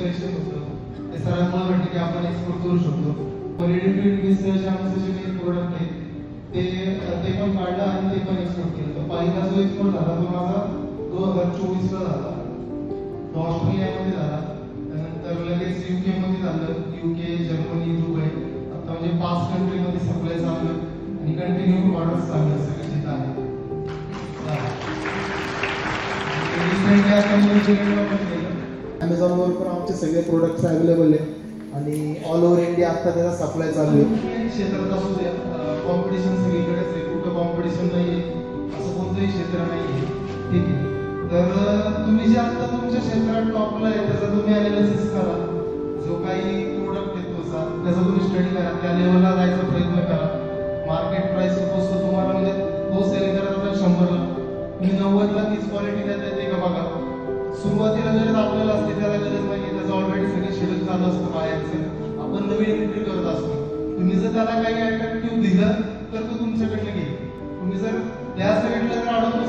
Selection होतं ते सरांमुळे वाटतं की आपण एक्सपोर्ट करू शकतो. रेडी टू ईट मिसळ आमचं जे काही प्रोडक्ट आहे ते पण काढलं आणि ते पण एक्सपोर्ट केलं. पहिला जो एक्सपोर्ट झाला तो माझा 2024ला झाला, तो ऑस्ट्रेलियामध्ये झाला, त्यानंतर लगेच UK मध्ये झालं, UK, जर्मनी, दुबई, आता म्हणजे 5 कंट्रीमध्ये सप्लाय चालू आणि कंटिन्यू ऑर्डर्स चालू आहे सगळे जिथं आहे. अमेझॉनवर पण आमचे सगळे प्रोडक्ट्स अवेलेबल आहे आणि ऑल ओव्हर इंडिया आता त्याचा सप्लाय चालू आहे. क्षेत्रात असू द्या, कॉम्पिटिशन सगळीकडेच आहे, कुठं कॉम्पिटिशन नाही आहे असं कोणतंही क्षेत्र नाही आहे. ठीक आहे, तर तुम्ही जे आता तुमच्या क्षेत्रात टॉपला आहे त्याचा तुम्ही अनालिसिस करा, जो काही प्रोडक्ट येतो त्याचा तुम्ही स्टडी करा, त्या लेवलला जायचा प्रयत्न करा. मार्केट प्राइस पोचतो तुम्हाला, म्हणजे तो सेल करत असेल 100ला, तुम्ही 90ला तीच क्वालिटी देता येते का बघा. सुरुवातीला गरज आपल्याला असते, त्याला गरज नाही, त्याचं ऑलरेडी सगळे शेड्यूल चालू असतं बाहेरचं, आपण नवीन एंट्री करत असतो. तुम्ही जर त्याला काही अट्रॅक्टिव्ह दिलं तर तो तुमच्याकडनं घेईल. तुम्ही जर त्या साईडला जर अडवून